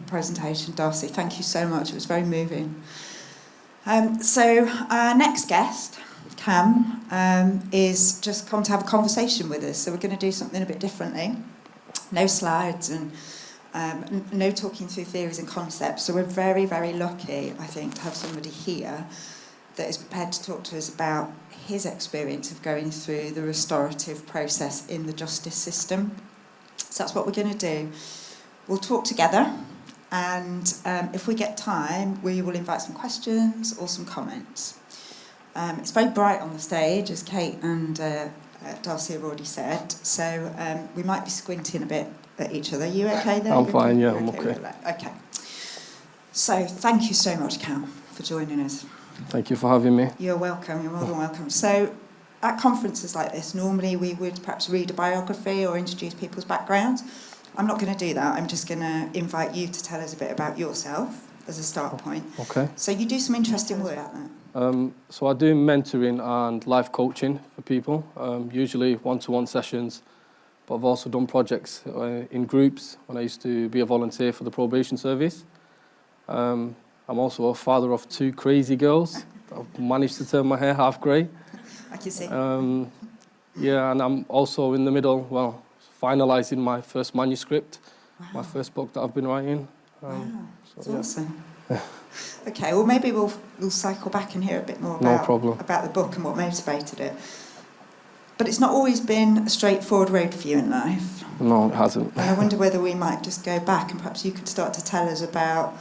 presentation, Darcy. Thank you so much. It was very moving. So our next guest, Cam, is just come to have a conversation with us. So we're going to do something a bit differently. No slides and no talking through theories and concepts. So we're very, very lucky, I think, to have somebody here that is prepared to talk to us about his experience of going through the restorative process in the justice system. So that's what we're going to do. We'll talk together, and if we get time, we will invite some questions or some comments. It's very bright on the stage, as Kate and Darcy have already said, so we might be squinting a bit at each other. Are you okay there? I'm fine, yeah, I'm okay. Okay. So thank you so much, Cam, for joining us. Thank you for having me. You're welcome, you're more than welcome. So at conferences like this, normally we would perhaps read a biography or introduce people's backgrounds. I'm not going to do that. I'm just going to invite you to tell us a bit about yourself as a start point. Okay. So you do some interesting work about that. So I do mentoring and life coaching for people, usually one-to-one sessions, but I've also done projects in groups when I used to be a volunteer for the probation service. I'm also a father of 2 crazy girls. I've managed to turn my hair half grey. I can see. Yeah, and I'm also in the middle, finalising my first manuscript, my first book that I've been writing. Wow, that's awesome. Okay, well maybe we'll cycle back and hear a bit more about the book and what motivated it. But it's not always been a straightforward road for you in life. No, it hasn't. And I wonder whether we might just go back and perhaps you could start to tell us about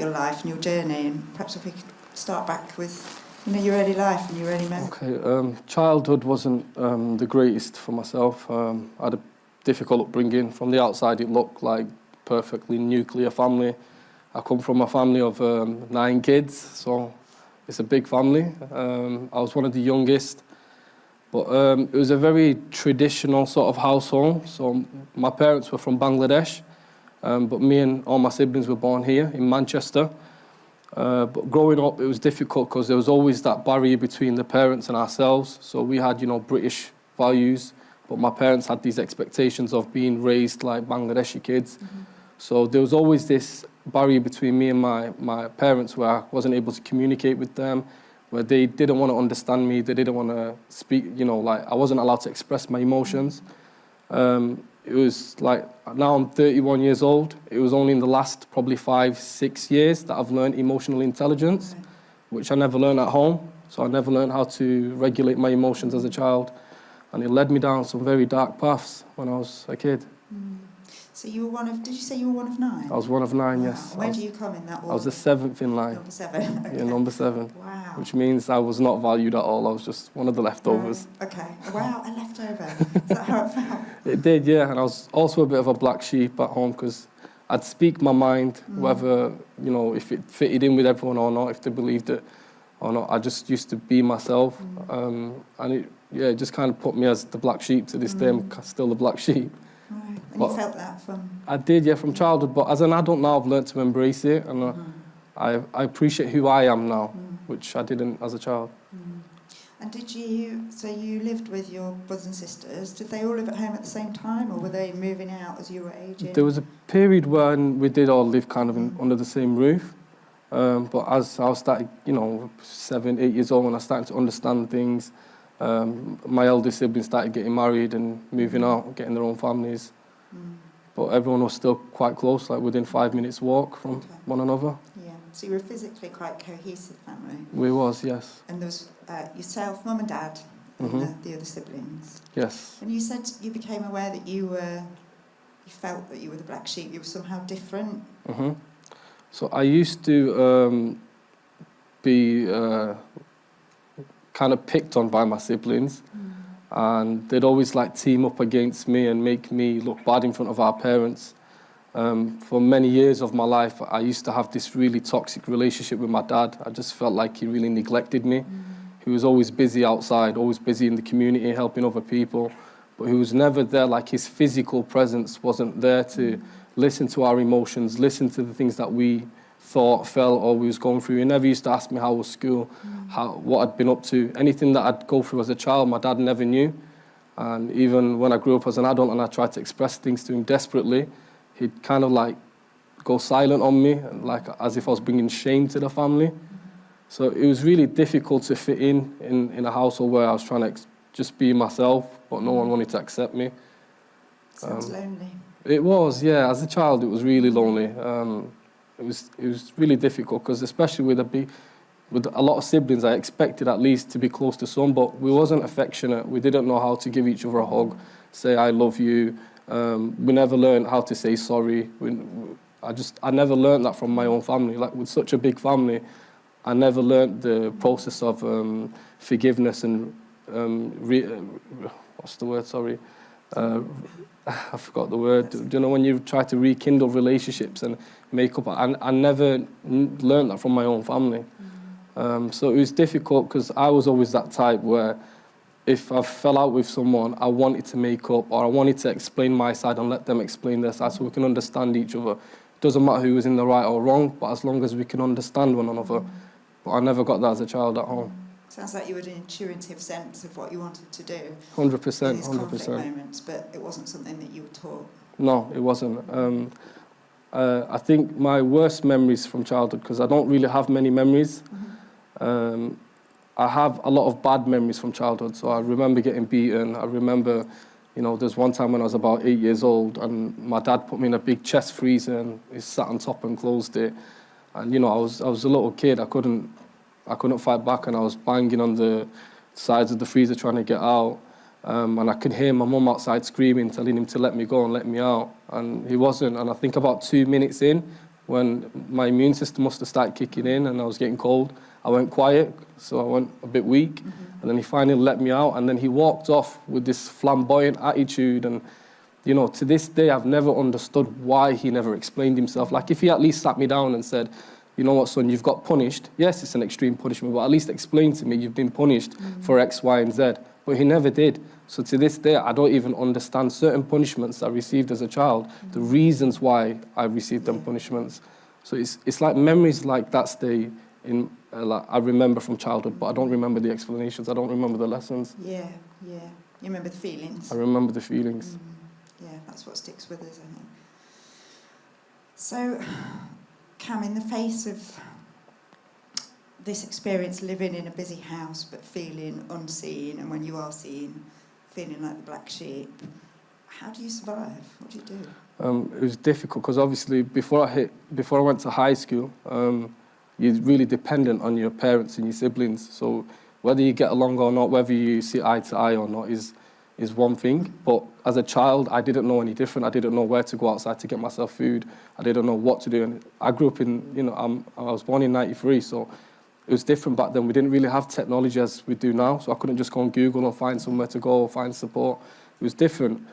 your life and your journey, and perhaps if we could start back with your early life and your early memories. Okay, childhood wasn't the greatest for myself. I had a difficult upbringing. From the outside, it looked like perfectly nuclear family. I come from a family of 9 kids, so it's a big family. I was one of the youngest, but it was a very traditional sort of household. So my parents were from Bangladesh, but me and all my siblings were born here in Manchester. But growing up, it was difficult because there was always that barrier between the parents and ourselves. So we had, British values, but my parents had these expectations of being raised like Bangladeshi kids. Mm-hmm. So there was always this barrier between me and my parents where I wasn't able to communicate with them, where they didn't want to understand me, they didn't want to speak, I wasn't allowed to express my emotions. It was like, now I'm 31 years old. It was only in the last probably 5-6 years that I've learned emotional intelligence, which I never learned at home. So I never learned how to regulate my emotions as a child. And it led me down some very dark paths when I was a kid. So you were did you say you were one of 9? I was one of 9, wow. Yes. Where do you come in that order? I was the 7th in line. Number 7, okay. Yeah, number 7. Wow. Which means I was not valued at all. I was just one of the leftovers. Okay. Wow, a leftover. Is that how it felt? It did, yeah. And I was also a bit of a black sheep at home because I'd speak my mind, whether, if it fitted in with everyone or not, if they believed it or not. I just used to be myself. And it just kind of put me as the black sheep to this day. I'm still the black sheep. Right. And you felt that from? I did, yeah, from childhood. But as an adult now, I've learned to embrace it. And I appreciate who I am now, which I didn't as a child. And so you lived with your brothers and sisters. Did they all live at home at the same time, or were they moving out as you were aging? There was a period when we did all live kind of under the same roof. But as I started, 7, 8 years old, when I started to understand things, my elder siblings started getting married and moving out, getting their own families. But everyone was still quite close, like within 5 minutes walk from one another. Yeah, so you were physically quite a cohesive family. We was, yes. And there was yourself, mum and dad, and the other siblings. Yes. And you said you became aware that you felt that you were the black sheep, you were somehow different. So I used to be kind of picked on by my siblings, and they'd always team up against me and make me look bad in front of our parents. For many years of my life, I used to have this really toxic relationship with my dad. I just felt like he really neglected me. He was always busy outside, always busy in the community, helping other people, but he was never there, his physical presence wasn't there to listen to our emotions, listen to the things that we thought, felt, or we was going through. He never used to ask me how was school, what I'd been up to. Anything that I'd go through as a child, my dad never knew. And even when I grew up as an adult and I tried to express things to him desperately, he'd kind of go silent on me, like as if I was bringing shame to the family. So it was really difficult to fit in a household where I was trying to just be myself, but no one wanted to accept me. Sounds lonely. It was, yeah. As a child, it was really lonely. It was really difficult because, especially with a lot of siblings, I expected at least to be close to some, but we wasn't affectionate. We didn't know how to give each other a hug, say I love you. We never learned how to say sorry. I never learned that from my own family. Like, with such a big family, I never learned the process of forgiveness and what's the word? Sorry. I forgot the word. Do you know when you try to rekindle relationships and make up? I never learned that from my own family. So it was difficult because I was always that type where if I fell out with someone, I wanted to make up, or I wanted to explain my side and let them explain their side so we can understand each other. It doesn't matter who was in the right or wrong, but as long as we can understand one another. But I never got that as a child at home. Sounds like you had an intuitive sense of what you wanted to do. 100%, in these conflict 100%. moments, but it wasn't something that you were taught. No, it wasn't. I think my worst memories from childhood, because I don't really have many memories, I have a lot of bad memories from childhood. So I remember getting beaten. I remember, there's one time when I was about 8 years old and my dad put me in a big chest freezer and he sat on top and closed it. And, I was a little kid. I couldn't fight back and I was banging on the sides of the freezer trying to get out. And I could hear my mum outside screaming, telling him to let me go and let me out. And he wasn't. And I think about 2 minutes in, when my immune system must have started kicking in and I was getting cold, I went quiet, so I went a bit weak. And then he finally let me out. And then he walked off with this flamboyant attitude. And, to this day, I've never understood why he never explained himself. Like, if he at least sat me down and said, you know what, son, you've got punished. Yes, it's an extreme punishment, but at least explain to me you've been punished for X, Y, and Z. But he never did. So to this day, I don't even understand certain punishments I received as a child, the reasons why I received them punishments. So it's like memories like that stay in, like I remember from childhood, but I don't remember the explanations. I don't remember the lessons. Yeah. You remember the feelings? I remember the feelings. Yeah, that's what sticks with us, I think. So, Cam, in the face of this experience, living in a busy house but feeling unseen, and when you are seen, feeling like the black sheep, how do you survive? What do you do? It was difficult because obviously before I went to high school, you're really dependent on your parents and your siblings. So whether you get along or not, whether you see eye to eye or not is one thing. But as a child, I didn't know any different. I didn't know where to go outside to get myself food. I didn't know what to do. And I grew up in, I was born in 93, so it was different back then. We didn't really have technology as we do now, so I couldn't just go on Google and find somewhere to go or find support. It was different.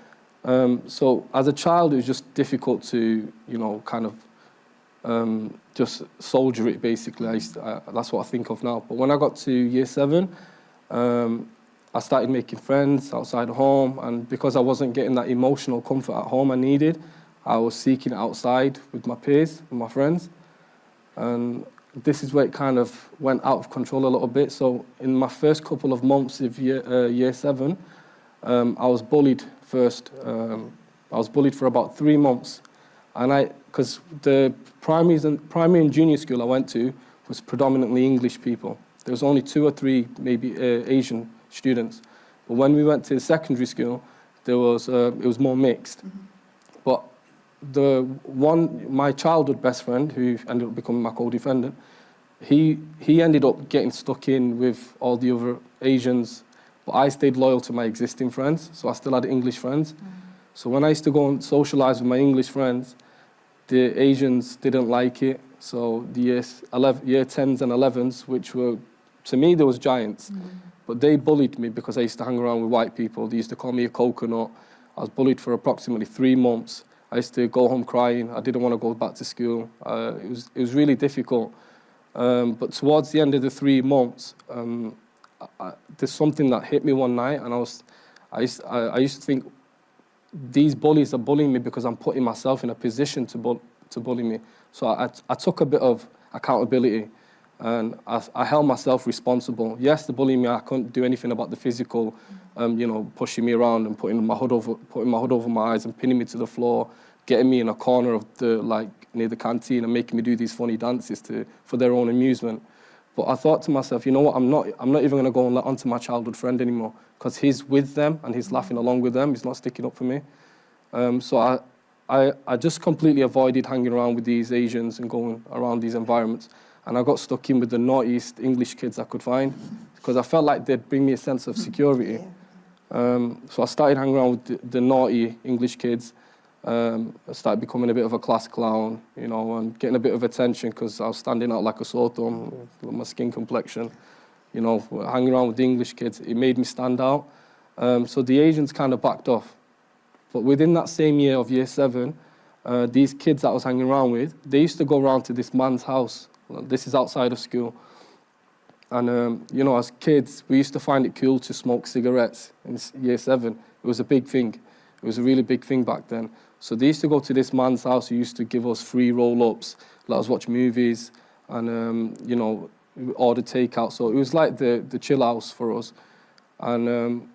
So as a child, it was just difficult to, just soldier it, basically. That's what I think of now. But when I got to year 7, I started making friends outside home, and because I wasn't getting that emotional comfort at home I needed, I was seeking it outside with my peers, with my friends. And this is where it kind of went out of control a little bit. So in my first couple of months of year 7, I was bullied first. I was bullied for about 3 months. And because the primary and junior school I went to was predominantly English people. There was only 2 or 3 maybe Asian students. But when we went to secondary school, it was more mixed. But my childhood best friend, who ended up becoming my co-defendant, he ended up getting stuck in with all the other Asians, but I stayed loyal to my existing friends, so I still had English friends. So when I used to go and socialise with my English friends, the Asians didn't like it. So the year 10s and 11s, which were, to me, they was giants. But they bullied me because I used to hang around with white people. They used to call me a coconut. I was bullied for approximately 3 months. I used to go home crying. I didn't want to go back to school. It was really difficult. But towards the end of the 3 months, there's something that hit me one night, and I used to think, these bullies are bullying me because I'm putting myself in a position to bully me. So I took a bit of accountability, and I held myself responsible. Yes, the bullying me, I couldn't do anything about the physical, pushing me around and putting my hood over my eyes and pinning me to the floor, getting me in a corner of the near the canteen and making me do these funny dances for their own amusement. But I thought to myself, you know what, I'm not even going to go and let on to my childhood friend anymore, because he's with them and he's laughing along with them. He's not sticking up for me. So I just completely avoided hanging around with these Asians and going around these environments. And I got stuck in with the naughtiest English kids I could find, because I felt like they'd bring me a sense of security. So I started hanging around with the naughty English kids. I started becoming a bit of a class clown, you know, and getting a bit of attention because I was standing out like a sore thumb with my skin complexion. You know, hanging around with the English kids, it made me stand out. So the Asians kind of backed off. But within that same year of year 7, these kids that I was hanging around with, they used to go around to this man's house. This is outside of school. And, you know, as kids, we used to find it cool to smoke cigarettes in year 7. It was a big thing. It was a really big thing back then. So they used to go to this man's house who used to give us free roll-ups, let us watch movies, and, you know, order takeout. So it was like the chill house for us. And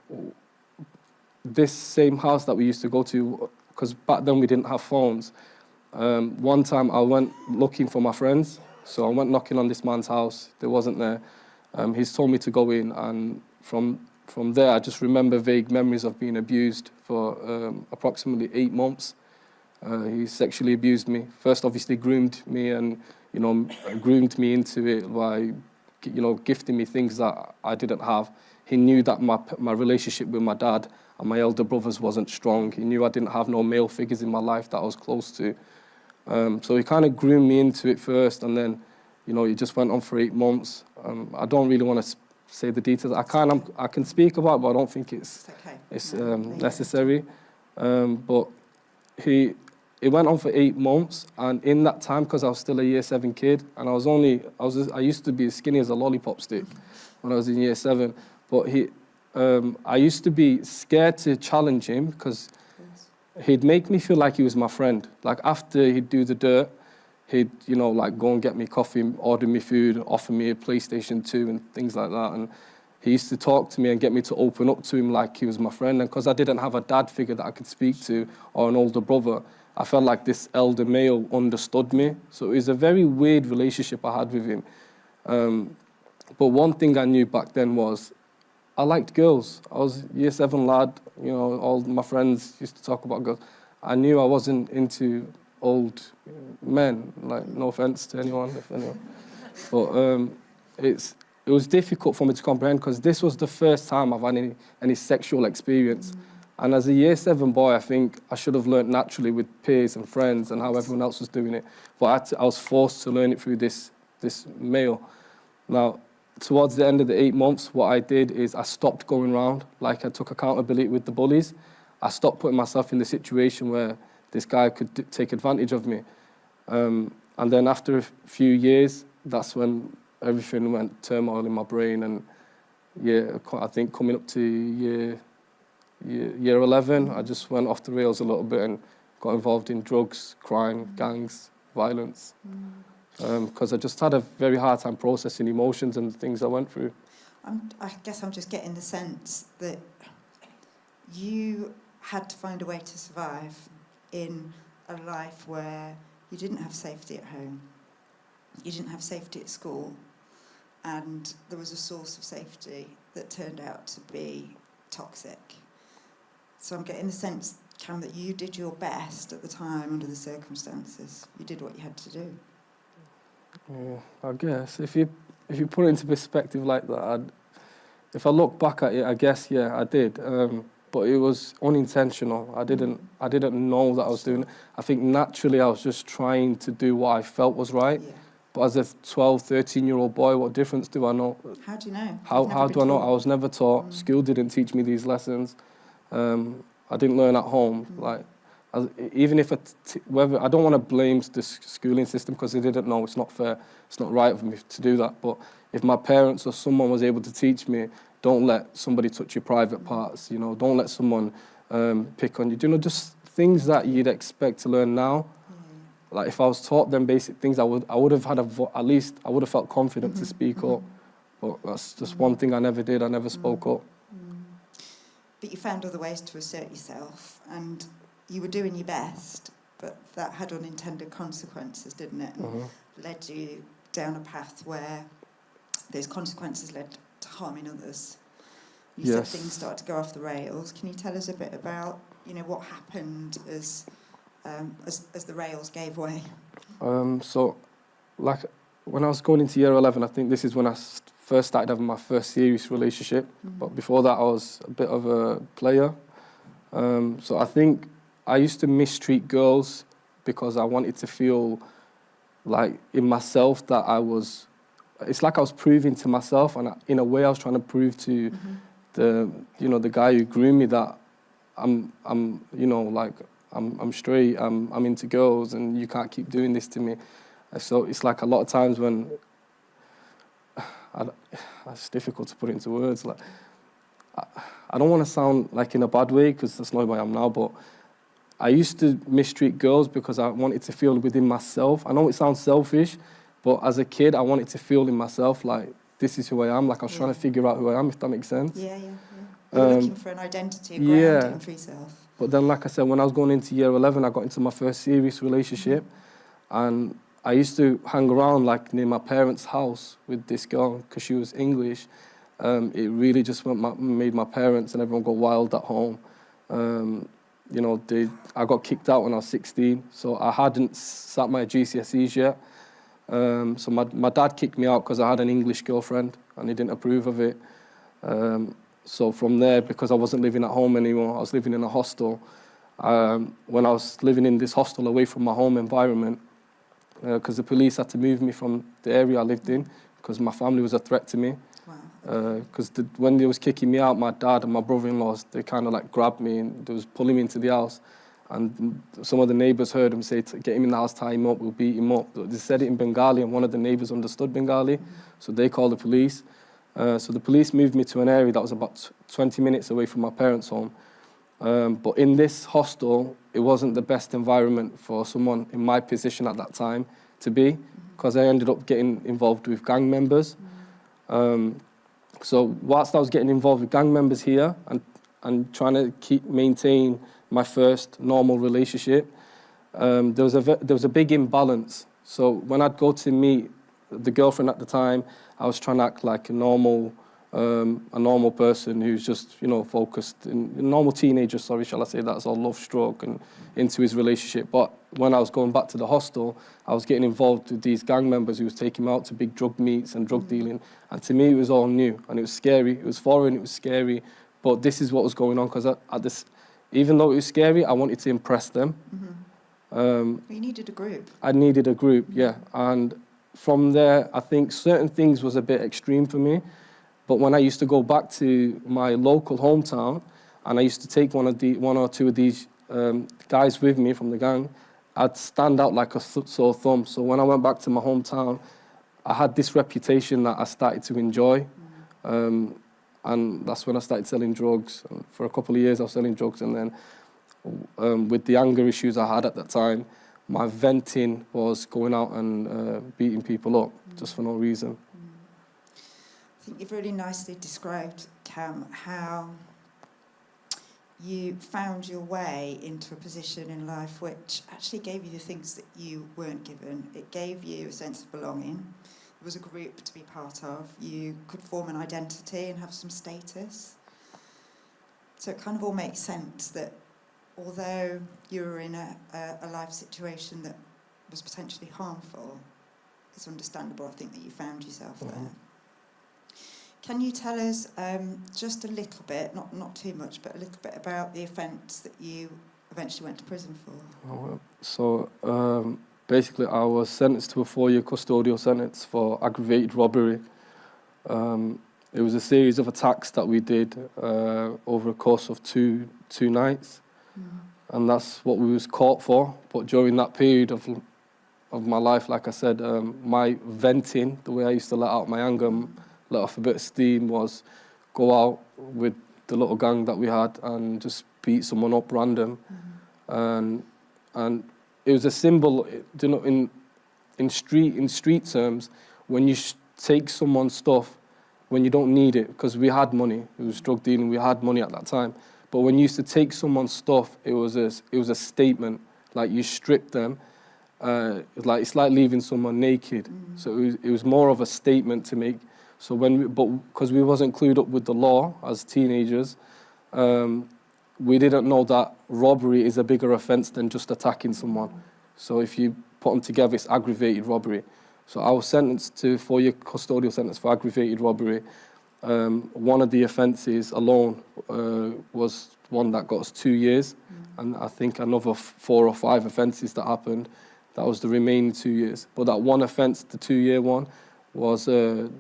this same house that we used to go to, because back then we didn't have phones, one time I went looking for my friends. So I went knocking on this man's house. They wasn't there. He's told me to go in, and from there I just remember vague memories of being abused for approximately 8 months. He sexually abused me. First, obviously, groomed me and, you know, groomed me into it by, you know, gifting me things that I didn't have. He knew that my relationship with my dad and my elder brothers wasn't strong. He knew I didn't have no male figures in my life that I was close to. So he kind of groomed me into it first, and then, you know, it just went on for 8 months. I don't really want to say the details. I can speak about it, but I don't think it's necessary. But it went on for 8 months, and in that time, because I was still a year 7 kid, and I used to be as skinny as a lollipop stick when I was in year 7. But I used to be scared to challenge him because he'd make me feel like he was my friend. Like after he'd do the dirt, he'd, you know, like go and get me coffee, order me food, offer me a PlayStation 2 and things like that. And he used to talk to me and get me to open up to him like he was my friend. And because I didn't have a dad figure that I could speak to or an older brother, I felt like this elder male understood me. So it was a very weird relationship I had with him. But one thing I knew back then was I liked girls. I was a year 7 lad, you know, all my friends used to talk about girls. I knew I wasn't into old men, like, no offense to anyone, if anyone. But it was difficult for me to comprehend because this was the first time I've had any sexual experience. And as a year 7 boy, I think I should have learnt naturally with peers and friends and how everyone else was doing it. But I was forced to learn it through this male. Now, towards the end of the 8 months, what I did is I stopped going around. Like, I took accountability with the bullies. I stopped putting myself in the situation where this guy could take advantage of me. And then after a few years, that's when everything went turmoil in my brain. And yeah, I think coming up to year 11, I just went off the rails a little bit and got involved in drugs, crime, gangs, violence. Because I just had a very hard time processing emotions and the things I went through. I guess I'm just getting the sense that you had to find a way to survive in a life where you didn't have safety at home, you didn't have safety at school, and there was a source of safety that turned out to be toxic. So I'm getting the sense, Cam, that you did your best at the time under the circumstances. You did what you had to do. Yeah, I guess if you put it into perspective like that, if I look back at it, I guess yeah, I did. But it was unintentional. I didn't know that I was doing it. I think naturally I was just trying to do what I felt was right. Yeah. But as a 12, 13-year-old boy, what difference do I know? How do you know? How do I know? I was never taught. School didn't teach me these lessons. I didn't learn at home. Like, even if whether I don't want to blame the schooling system because they didn't know. It's not fair. It's not right for me to do that. But if my parents or someone was able to teach me, don't let somebody touch your private parts. You know, don't let someone pick on you. You know, just things that you'd expect to learn now. Like if I was taught them basic things, I would have had at least I would have felt confident to speak up. But that's just one thing I never did. I never spoke up. But you found other ways to assert yourself, and you were doing your best. but that had unintended consequences, didn't it? And led you down a path where those consequences led to harming others. You said things started to go off the rails. Can you tell us a bit about, what happened as the rails gave way? So, like, when I was going into year 11, I think this is when I first started having my first serious relationship. But before that, I was a bit of a player. So I think I used to mistreat girls because I wanted to feel like in myself that it's like I was proving to myself, and in a way I was trying to prove to the guy who groomed me that I'm straight, I'm into girls, and you can't keep doing this to me. So it's like a lot of times when it's difficult to put it into words. Like I don't want to sound like in a bad way, because that's not who I am now, but I used to mistreat girls because I wanted to feel within myself. I know it sounds selfish, but as a kid, I wanted to feel in myself like this is who I am. Like I was trying to figure out who I am, if that makes sense. Yeah. You're looking for an identity, a grounding for yourself. But then, like I said, when I was going into year 11, I got into my first serious relationship, and I used to hang around like near my parents' house with this girl because she was English. It really just made my parents and everyone go wild at home. I got kicked out when I was 16, so I hadn't sat my GCSEs yet. So my dad kicked me out because I had an English girlfriend and he didn't approve of it. So from there, because I wasn't living at home anymore, I was living in a hostel. When I was living in this hostel away from my home environment, because the police had to move me from the area I lived in because my family was a threat to me. Because when they was kicking me out, my dad and my brother-in-laws, they kind of like grabbed me and they was pulling me into the house. And some of the neighbours heard him say, get him in the house, tie him up, we'll beat him up. They said it in Bengali, and one of the neighbours understood Bengali, so they called the police. So the police moved me to an area that was about 20 minutes away from my parents' home. But in this hostel, it wasn't the best environment for someone in my position at that time to be, because I ended up getting involved with gang members. So whilst I was getting involved with gang members here and trying to maintain my first normal relationship, there was a big imbalance. So when I'd go to meet the girlfriend at the time, I was trying to act like a normal person who's just, focused, a normal teenager, shall I say, that's all love stroke and into his relationship. But when I was going back to the hostel, I was getting involved with these gang members who was taking me out to big drug meets and drug dealing. And to me, it was all new and it was scary. It was foreign, it was scary. But this is what was going on, because even though it was scary, I wanted to impress them. You needed a group. I needed a group, yeah. And from there, I think certain things was a bit extreme for me. But when I used to go back to my local hometown, and I used to take one or two of these guys with me from the gang, I'd stand out like a sore thumb. So when I went back to my hometown, I had this reputation that I started to enjoy. And that's when I started selling drugs. And for a couple of years, I was selling drugs. And then with the anger issues I had at that time, my venting was going out and beating people up just for no reason. I think you've really nicely described, Cam, how you found your way into a position in life which actually gave you the things that you weren't given. It gave you a sense of belonging. There was a group to be part of. You could form an identity and have some status. So it kind of all makes sense that although you were in a life situation that was potentially harmful, it's understandable, I think, that you found yourself there. Can you tell us just a little bit, not too much, but a little bit about the offence that you eventually went to prison for? So basically I was sentenced to a 4-year custodial sentence for aggravated robbery. It was a series of attacks that we did over a course of two nights. And that's what we was caught for. But during that period of my life, like I said, my venting, the way I used to let out my anger, let off a bit of steam, was go out with the little gang that we had and just beat someone up random. And it was a symbol, in street terms, when you take someone's stuff when you don't need it, because we had money. It was drug dealing, we had money at that time. But when you used to take someone's stuff, it was a statement like you strip them. It's like leaving someone naked. So it was more of a statement to make. So because we wasn't clued up with the law as teenagers, we didn't know that robbery is a bigger offence than just attacking someone. So if you put them together, it's aggravated robbery. So I was sentenced to 4-year custodial sentence for aggravated robbery. One of the offences alone was one that got us 2 years, and I think another 4 or 5 offences that happened, that was the remaining 2 years. But that one offence, the 2-year one, was the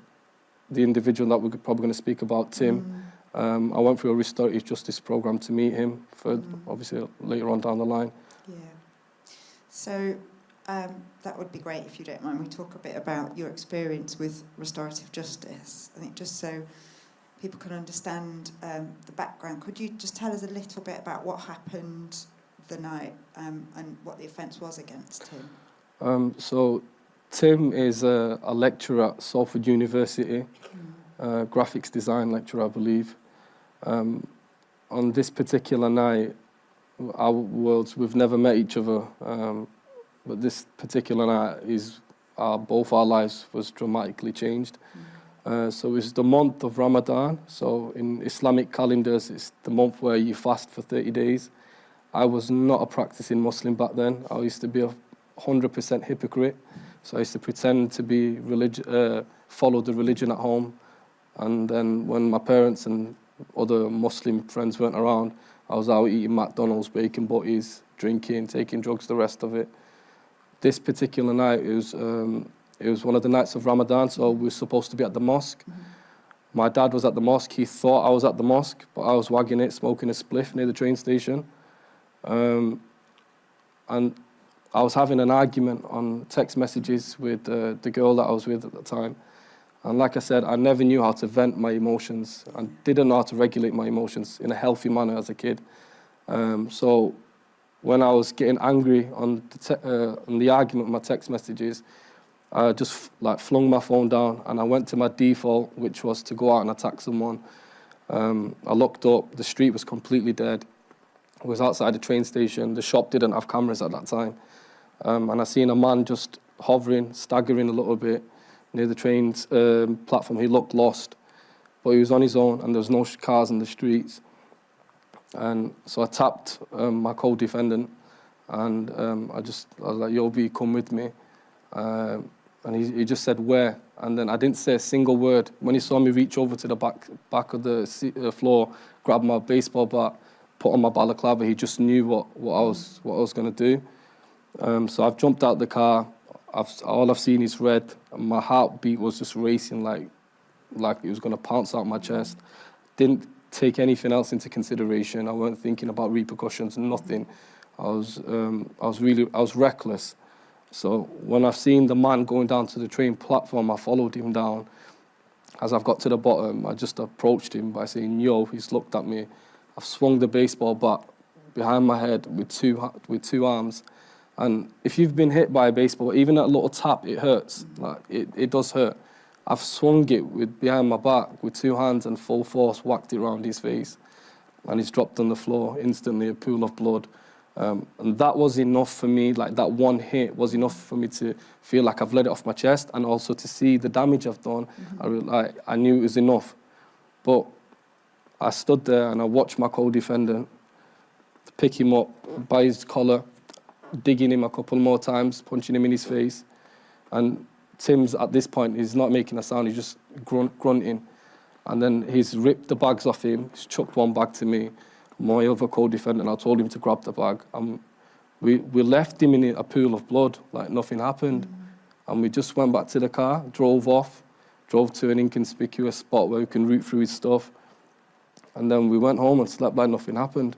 individual that we're probably going to speak about, Tim. I went through a restorative justice programme to meet him, for obviously later on down the line. Yeah. So that would be great if you don't mind. We talk a bit about your experience with restorative justice. I think just so people can understand the background, could you just tell us a little bit about what happened the night and what the offence was against him? So Tim is a lecturer at Salford University, graphics design lecturer, I believe. On this particular night, we've never met each other, but this particular night both our lives was dramatically changed. So it's the month of Ramadan. So in Islamic calendars, it's the month where you fast for 30 days. I was not a practicing Muslim back then. I used to be a 100% hypocrite. So I used to pretend to be follow the religion at home. And then when my parents and other Muslim friends weren't around, I was out eating McDonald's, bacon butties, drinking, taking drugs, the rest of it. This particular night, it was one of the nights of Ramadan, so we were supposed to be at the mosque. My dad was at the mosque. He thought I was at the mosque, but I was wagging it, smoking a spliff near the train station. And I was having an argument on text messages with the girl that I was with at the time. And like I said, I never knew how to vent my emotions and didn't know how to regulate my emotions in a healthy manner as a kid. So when I was getting angry on the argument with my text messages, I just flung my phone down and I went to my default, which was to go out and attack someone. I looked up, the street was completely dead. I was outside the train station. The shop didn't have cameras at that time. And I seen a man just hovering, staggering a little bit near the train's platform. He looked lost, but he was on his own and there was no cars in the streets. And so I tapped my co-defendant and I was like, yo, B, come with me. And he just said, where? And then I didn't say a single word. When he saw me reach over to the back of the floor, grab my baseball bat, put on my balaclava, he just knew what I was going to do. So I've jumped out the car. All I've seen is red. And my heartbeat was just racing like it was going to pounce out my chest. Didn't take anything else into consideration. I weren't thinking about repercussions, nothing. I was reckless. So when I've seen the man going down to the train platform, I followed him down. As I've got to the bottom, I just approached him by saying, yo. He's looked at me. I've swung the baseball bat behind my head with two arms. And if you've been hit by a baseball, even a little tap, it hurts. It does hurt. I've swung it behind my back with 2 hands and full force, whacked it around his face. And he's dropped on the floor, instantly a pool of blood. And that was enough for me, that one hit was enough for me to feel like I've let it off my chest, and also to see the damage I've done. I knew it was enough. But I stood there and I watched my co-defendant pick him up by his collar, digging him a couple more times, punching him in his face. And Tim's, at this point, he's not making a sound, he's just grunting. And then he's ripped the bags off him, he's chucked one bag to me. My other co-defendant, I told him to grab the bag. We left him in a pool of blood, like nothing happened. And we just went back to the car, drove to an inconspicuous spot where we can root through his stuff. And then we went home and slept like nothing happened.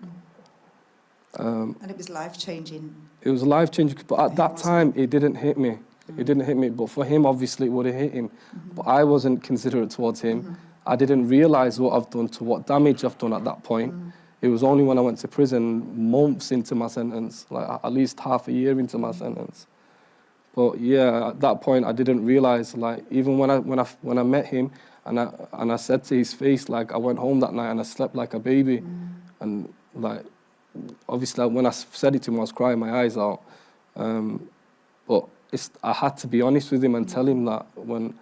And it was life-changing. It was life-changing, but at that time, it didn't hit me. It didn't hit me, but for him, obviously, it would have hit him. But I wasn't considerate towards him. I didn't realise what I've done, to what damage I've done at that point. It was only when I went to prison, months into my sentence, at least half a year into my sentence. But yeah, at that point, I didn't realise, even when I met him, and I said to his face, I went home that night and I slept like a baby, and obviously when I said it to him, I was crying my eyes out. But I had to be honest with him and tell him that when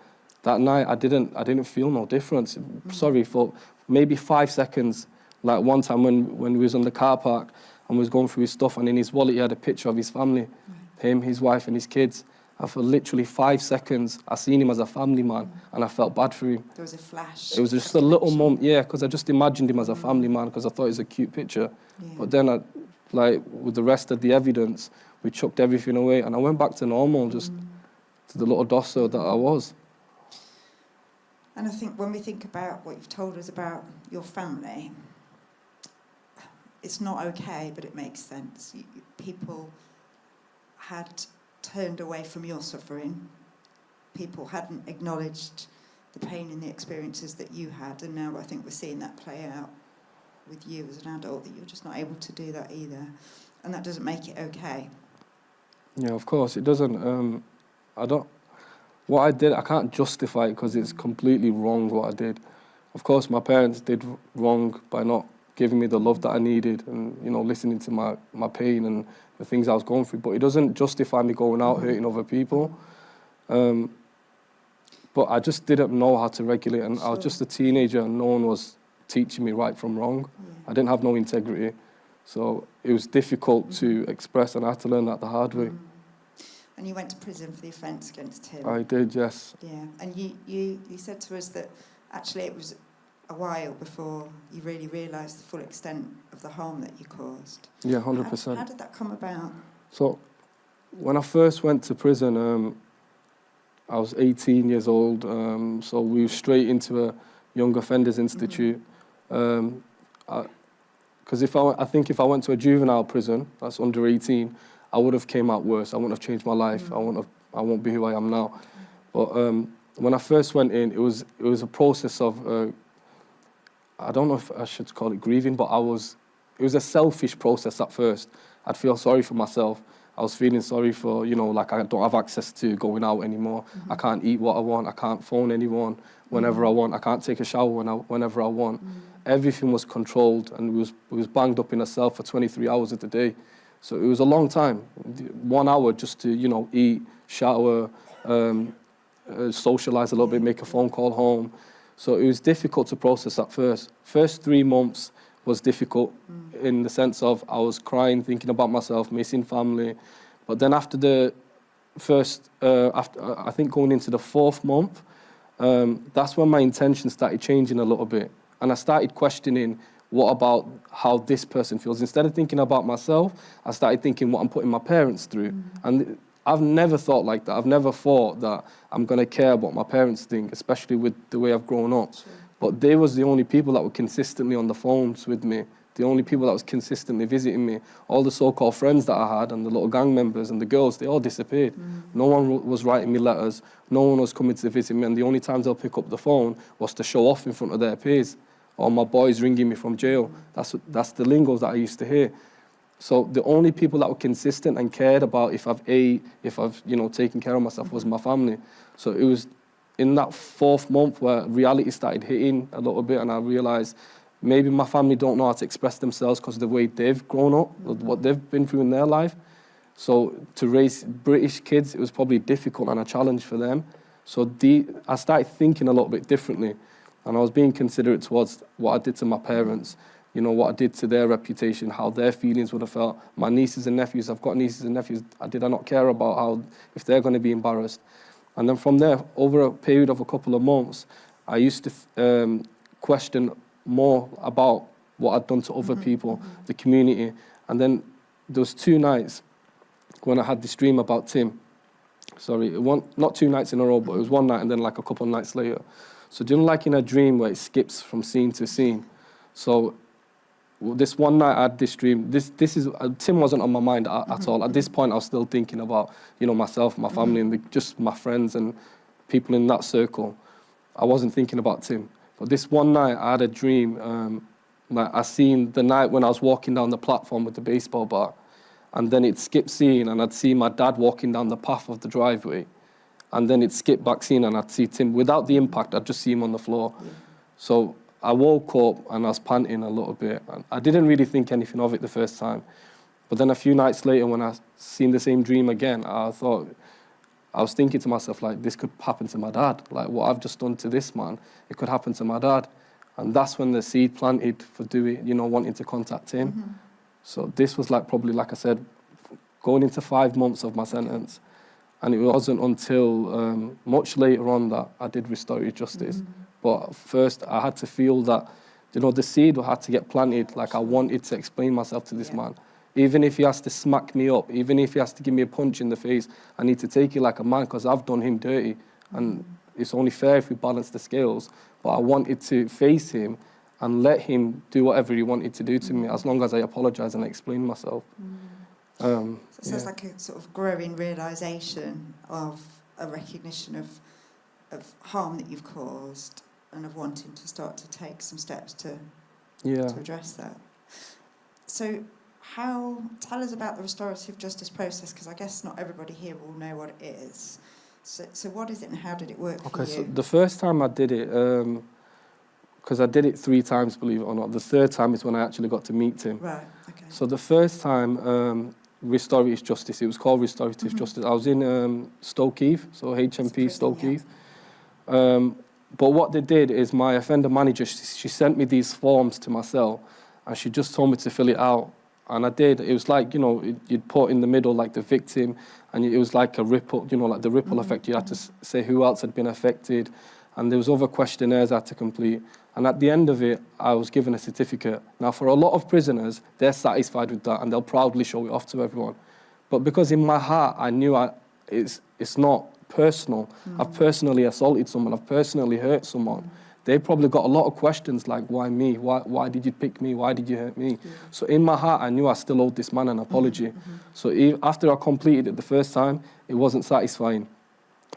that night I didn't feel no difference. Sorry, for maybe 5 seconds. Like one time when we was on the car park and was going through his stuff, and in his wallet he had a picture of his family, him, his wife and his kids. And for literally 5 seconds, I seen him as a family man, and I felt bad for him. There was a flash. It was just a little moment, yeah, because I just imagined him as a family man because I thought it was a cute picture. Yeah. But then, with the rest of the evidence, we chucked everything away, and I went back to normal, just to the little docile that I was. And I think when we think about what you've told us about your family, it's not okay, but it makes sense. People had turned away from your suffering. People hadn't acknowledged the pain and the experiences that you had, and now I think we're seeing that play out with you as an adult, that you're just not able to do that either, and that doesn't make it okay. Yeah, of course it doesn't. What I did, I can't justify it because it's completely wrong what I did. Of course, my parents did wrong by not giving me the love that I needed and, listening to my pain and the things I was going through. But it doesn't justify me going out hurting other people. But I just didn't know how to regulate, and I was just a teenager and no one was teaching me right from wrong. I didn't have no integrity. So it was difficult to express, and I had to learn that the hard way. And you went to prison for the offence against him. I did, yes. Yeah, and you said to us that actually it was a while before you really realised the full extent of the harm that you caused. Yeah, 100%. How did that come about? So when I first went to prison, I was 18 years old, so we were straight into a Young Offenders Institute. Because I think if I went to a juvenile prison, that's under 18, I would have came out worse. I wouldn't have changed my life. I won't be who I am now. But when I first went in, it was a process of, I don't know if I should call it grieving, but it was a selfish process at first. I'd feel sorry for myself. I was feeling sorry for, like I don't have access to going out anymore. I can't eat what I want. I can't phone anyone whenever I want. I can't take a shower whenever I want. Everything was controlled, and we was banged up in a cell for 23 hours of the day. So it was a long time, 1 hour just to, eat, shower, socialise a little bit, make a phone call home. So it was difficult to process at first. First 3 months was difficult in the sense of I was crying, thinking about myself, missing family. But then after the first, I think going into the 4th month, that's when my intention started changing a little bit. And I started questioning, what about how this person feels? Instead of thinking about myself, I started thinking what I'm putting my parents through. And I've never thought like that. I've never thought that I'm going to care what my parents think, especially with the way I've grown up. Sure. But they was the only people that were consistently on the phones with me, the only people that was consistently visiting me. All the so-called friends that I had and the little gang members and the girls, they all disappeared. No one was writing me letters. No one was coming to visit me. And the only times they'll pick up the phone was to show off in front of their peers. Or my boys ringing me from jail. That's the lingo that I used to hear. So the only people that were consistent and cared about if I've taken care of myself was my family. So it was in that 4th month where reality started hitting a little bit, and I realised maybe my family don't know how to express themselves because of the way they've grown up, what they've been through in their life. So to raise British kids, it was probably difficult and a challenge for them. So I started thinking a little bit differently. And I was being considerate towards what I did to my parents, what I did to their reputation, how their feelings would have felt. My nieces and nephews, I've got nieces and nephews, did I not care about if they're going to be embarrassed? And then from there, over a period of a couple of months, I used to question more about what I'd done to other people, the community. And then there was 2 nights when I had this dream about Tim. Not 2 nights in a row, but it was one night and then like a couple of nights later. So like in a dream where it skips from scene to scene. So this one night I had this dream. Tim wasn't on my mind at all. At this point I was still thinking about, myself, my family, and just my friends and people in that circle. I wasn't thinking about Tim. But this one night I had a dream. I seen the night when I was walking down the platform with the baseball bat, and then it skipped scene and I'd see my dad walking down the path of the driveway. And then it skipped back scene and I'd see Tim. Without the impact, I'd just see him on the floor. So I woke up and I was panting a little bit. And I didn't really think anything of it the first time. But then a few nights later, when I seen the same dream again, I was thinking to myself, like, this could happen to my dad. Like, what I've just done to this man, it could happen to my dad. And that's when the seed planted for doing, wanting to contact him. Mm-hmm. So this was like probably, like I said, going into 5 months of my sentence. And it wasn't until much later on that I did restorative justice. Mm-hmm. But first I had to feel that, the seed had to get planted. Like, I wanted to explain myself to this man. Even if he has to smack me up, even if he has to give me a punch in the face, I need to take it like a man because I've done him dirty. And it's only fair if we balance the scales. But I wanted to face him and let him do whatever he wanted to do to me, as long as I apologise and explain myself. So it sounds like a sort of growing realisation of a recognition of harm that you've caused and of wanting to start to take some steps to address that. So tell us about the restorative justice process, because I guess not everybody here will know what it is. So what is it and how did it work for you? So the first time I did it, because I did it 3 times, believe it or not, the third time is when I actually got to meet him. Right, okay. So the first time, restorative justice, it was called restorative justice. I was in Stoke-Heath, so HMP Stoke-Heath. But what they did is my offender manager, she sent me these forms to my cell, and she just told me to fill it out. And I did. It was like, you'd put in the middle, like, the victim, and it was like a ripple, like the ripple effect. You had to say who else had been affected, and there was other questionnaires I had to complete. And at the end of it, I was given a certificate. Now, for a lot of prisoners, they're satisfied with that, and they'll proudly show it off to everyone. But because in my heart, I knew it's not personal. I've personally assaulted someone. I've personally hurt someone. They probably got a lot of questions like, why me? Why did you pick me? Why did you hurt me? So in my heart, I knew I still owed this man an apology. So after I completed it the first time, it wasn't satisfying.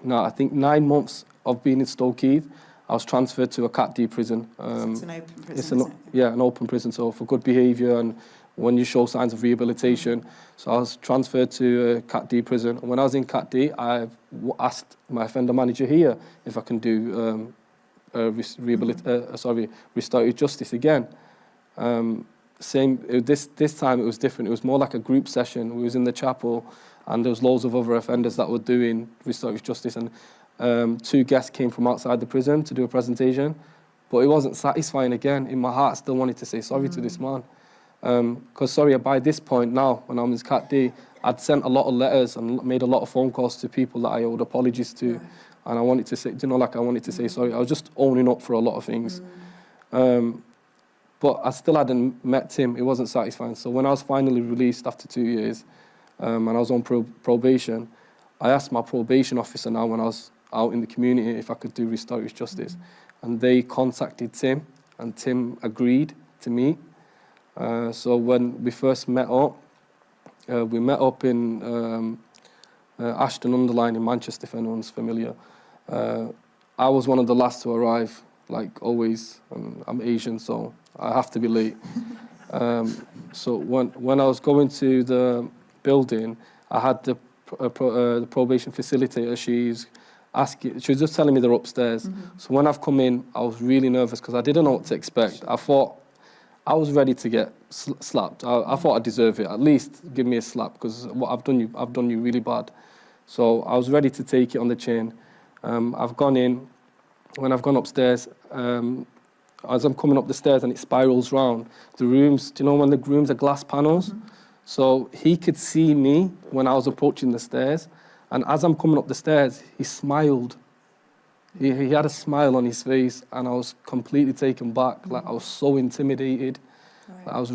Now, I think 9 months of being in Stoke-Heath, I was transferred to a Cat D prison. So it's an open prison, isn't it? Yeah, an open prison, so for good behaviour and when you show signs of rehabilitation. So I was transferred to Cat D prison. And when I was in Cat D, I asked my offender manager here if I can do restorative justice again. This time it was different. It was more like a group session. We was in the chapel, and there was loads of other offenders that were doing restorative justice, and 2 guests came from outside the prison to do a presentation, but it wasn't satisfying again. In my heart, I still wanted to say sorry to this man. Because by this point now, when I was in Cat D, I'd sent a lot of letters and made a lot of phone calls to people that I owed apologies to. Right. And I wanted to say, I wanted to say sorry. I was just owning up for a lot of things. But I still hadn't met Tim. It wasn't satisfying. So when I was finally released after 2 years, and I was on probation, I asked my probation officer now when I was out in the community if I could do restorative justice. And they contacted Tim, and Tim agreed to meet. So when we first met up, we met up in Ashton-under-Lyne in Manchester, if anyone's familiar. I was one of the last to arrive, like always. I'm Asian, so I have to be late. So when I was going to the building, I had the probation facilitator. She was just telling me they're upstairs. So when I've come in, I was really nervous because I didn't know what to expect. I was ready to get slapped. I thought I deserved it. At least give me a slap, because what I've done you really bad. So I was ready to take it on the chin. I've gone in. When I've gone upstairs, as I'm coming up the stairs and it spirals round, the rooms, do you know when the rooms are glass panels? So he could see me when I was approaching the stairs. And as I'm coming up the stairs, he smiled. He had a smile on his face, and I was completely taken back. Like, I was so intimidated. Right. I was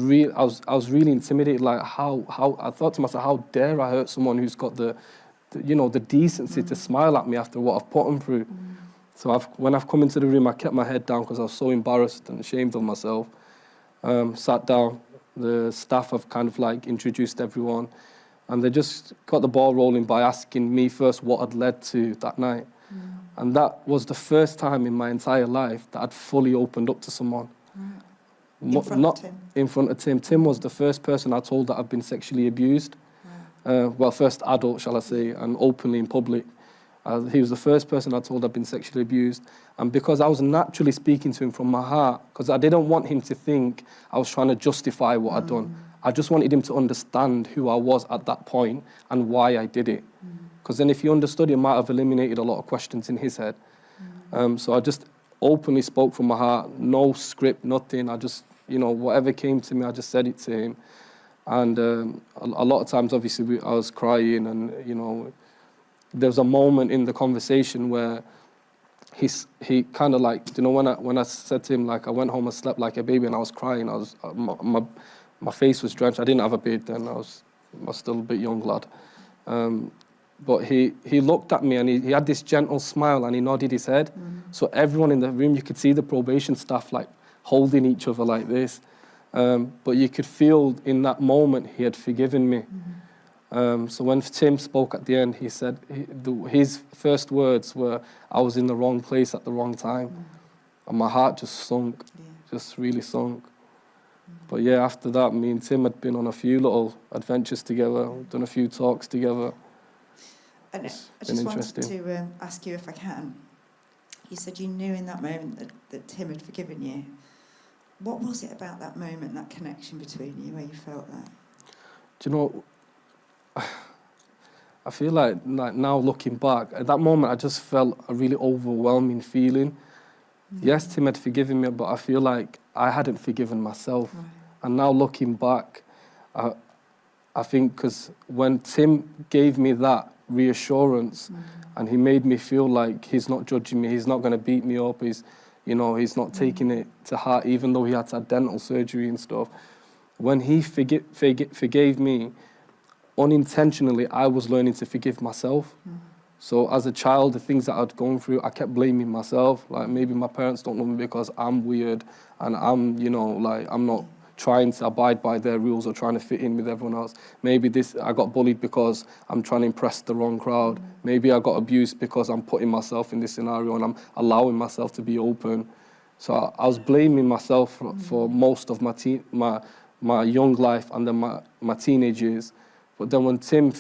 really intimidated. Like, how I thought to myself, how dare I hurt someone who's got the decency to smile at me after what I've put him through. So when I've come into the room, I kept my head down because I was so embarrassed and ashamed of myself. Sat down. The staff have kind of like introduced everyone, and they just got the ball rolling by asking me first what had led to that night. And that was the first time in my entire life that I'd fully opened up to someone. In front of Tim? In front of Tim. Tim was the first person I told that I'd been sexually abused. Well, first adult, shall I say, and openly in public. He was the first person I told I'd been sexually abused. And because I was naturally speaking to him from my heart, because I didn't want him to think I was trying to justify what I'd done. I just wanted him to understand who I was at that point and why I did it. Because then if he understood, it might have eliminated a lot of questions in his head. So I just openly spoke from my heart, no script, nothing. I just, whatever came to me, I just said it to him. And a lot of times, obviously, I was crying and, there was a moment in the conversation where he kind of like, when I said to him, like, I went home and slept like a baby and I was crying, my face was drenched. I didn't have a beard then, I was still a bit young lad. But he looked at me and he had this gentle smile and he nodded his head. So everyone in the room, you could see the probation staff like holding each other like this. But you could feel in that moment he had forgiven me. So when Tim spoke at the end, he said his first words were, I was in the wrong place at the wrong time. And my heart just sunk, just really sunk. But yeah, after that, me and Tim had been on a few little adventures together, done a few talks together. And I just wanted to ask you if I can. You said you knew in that moment that Tim had forgiven you. What was it about that moment, that connection between you, where you felt that? Do you know, I feel like now looking back, at that moment I just felt a really overwhelming feeling. Yes, Tim had forgiven me, but I feel like I hadn't forgiven myself. Right. And now looking back, I think because when Tim gave me that reassurance and he made me feel like he's not judging me, he's not going to beat me up, he's not taking it to heart, even though he had to have dental surgery and stuff. When he forgave me, unintentionally, I was learning to forgive myself. So as a child, the things that I'd gone through, I kept blaming myself. Like, maybe my parents don't love me because I'm weird and I'm, I'm not trying to abide by their rules or trying to fit in with everyone else. Maybe I got bullied because I'm trying to impress the wrong crowd. Maybe I got abused because I'm putting myself in this scenario and I'm allowing myself to be open. So I was blaming myself for most of my young life and then my teenage years. But then when Tim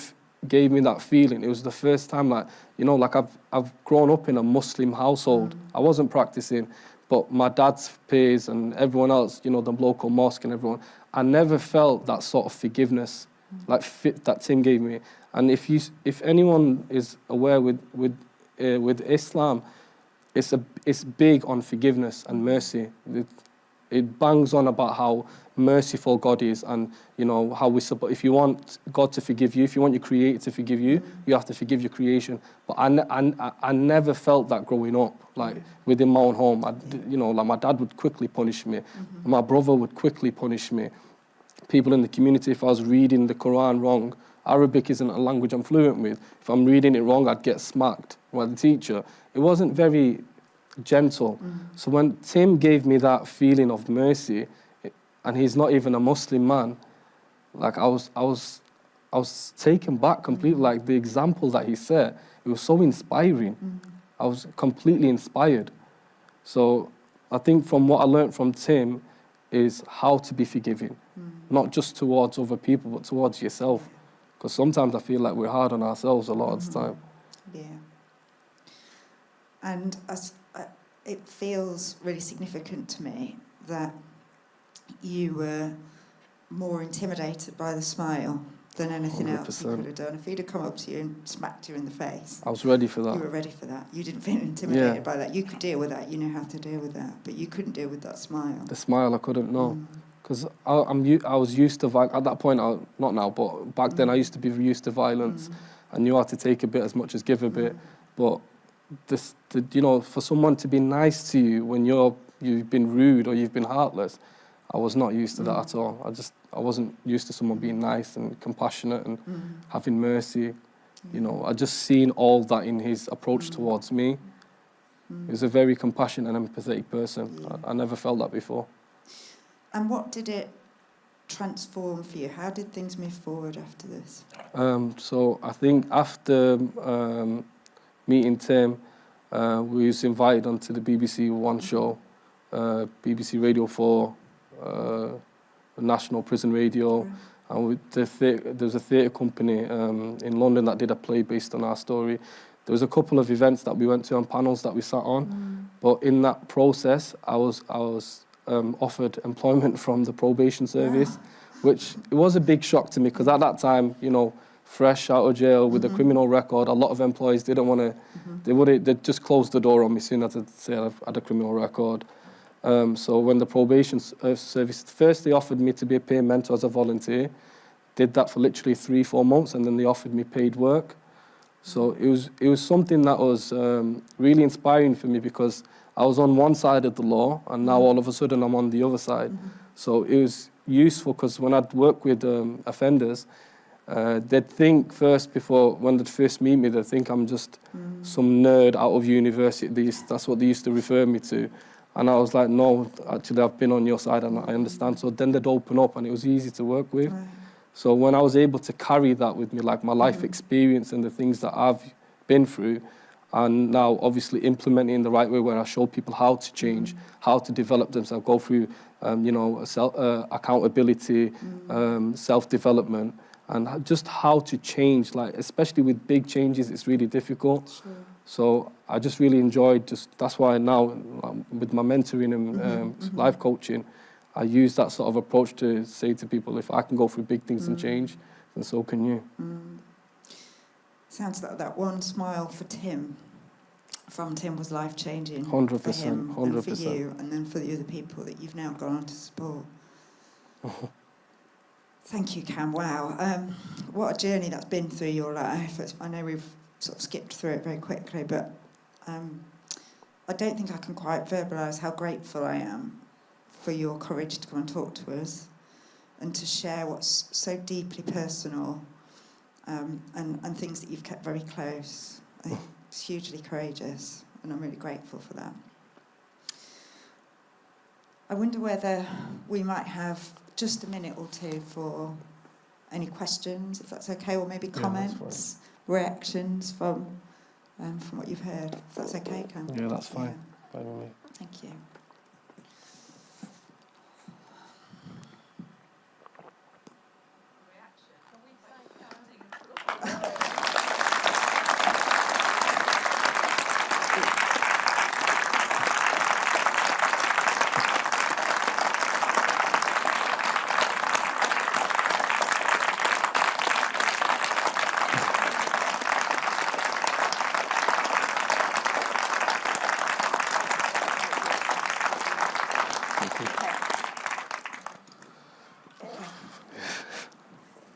gave me that feeling, it was the first time, I've grown up in a Muslim household. I wasn't practicing, but my dad's peers and everyone else, the local mosque and everyone, I never felt that sort of forgiveness, that Tim gave me. And if anyone is aware with Islam, it's big on forgiveness and mercy. It bangs on about how merciful God is and, how if you want God to forgive you, if you want your creator to forgive you, you have to forgive your creation. But I never felt that growing up, within my own home. My dad would quickly punish me. My brother would quickly punish me. People in the community, if I was reading the Quran wrong, Arabic isn't a language I'm fluent with. If I'm reading it wrong, I'd get smacked by the teacher. It wasn't very gentle. So when Tim gave me that feeling of mercy, and he's not even a Muslim man, I was taken back completely. Like, the example that he set, it was so inspiring. I was completely inspired. So I think from what I learned from Tim is how to be forgiving, not just towards other people, but towards yourself. Because sometimes I feel like we're hard on ourselves a lot of the time. Yeah. And it feels really significant to me that you were more intimidated by the smile than anything 100%. Else you could have done. If he'd have come up to you and smacked you in the face, I was ready for that. You were ready for that. You didn't feel intimidated by that. You could deal with that. You know how to deal with that. But you couldn't deal with that smile. The smile, I couldn't, no. Because I was used to violence. At that point, not now, but back then I used to be used to violence. I knew how to take a bit as much as give a bit. But for someone to be nice to you when you've been rude or you've been heartless, I was not used to that at all. I wasn't used to someone being nice and compassionate and having mercy. I just seen all that in his approach towards me. He was a very compassionate and empathetic person. Yeah. I never felt that before. And what did it transform for you? How did things move forward after this? So I think after meeting Tim, we was invited onto the BBC One show, BBC Radio 4, National Prison Radio, And there was a theatre company in London that did a play based on our story. There was a couple of events that we went to and panels that we sat on. But in that process, I was offered employment from the probation service, which it was a big shock to me because at that time, you know, fresh out of jail with a criminal record, a lot of employees didn't want to, they'd just closed the door on me soon as I'd say I've had a criminal record. So when the probation service, first they offered me to be a peer mentor as a volunteer, did that for literally 3-4 months, and then they offered me paid work. So it was something that was really inspiring for me because I was on one side of the law and now all of a sudden I'm on the other side. So it was useful because when I'd work with offenders, they'd think first before, when they'd first meet me, they'd think I'm just some nerd out of university. That's what they used to refer me to. And I was like, no, actually I've been on your side and I understand. So then they'd open up and it was easy to work with. Right. So when I was able to carry that with me, like my life experience and the things that I've been through, and now obviously implementing in the right way where I show people how to change, how to develop themselves, go through, accountability, self-development, and just how to change, like especially with big changes, it's really difficult. Sure. So I just really enjoyed, that's why now with my mentoring and life coaching, I use that sort of approach to say to people, if I can go through big things and change, then so can you. Sounds like that one smile for Tim, from Tim, was life-changing 100%, for him 100%. and for you, and then for the other people that you've now gone on to support. Thank you, Cam. Wow. What a journey that's been through your life. I know we've sort of skipped through it very quickly, but I don't think I can quite verbalise how grateful I am for your courage to come and talk to us and to share what's so deeply personal and things that you've kept very close. I think it's hugely courageous, and I'm really grateful for that. I wonder whether we might have just a minute or two for any questions, if that's okay, or maybe comments, reactions from what you've heard. If that's okay, Cam? Yeah, that's fine. By all means. Thank you.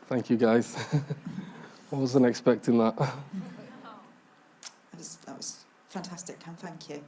Thank you, guys. I wasn't expecting that. That was fantastic, Cam. Thank you.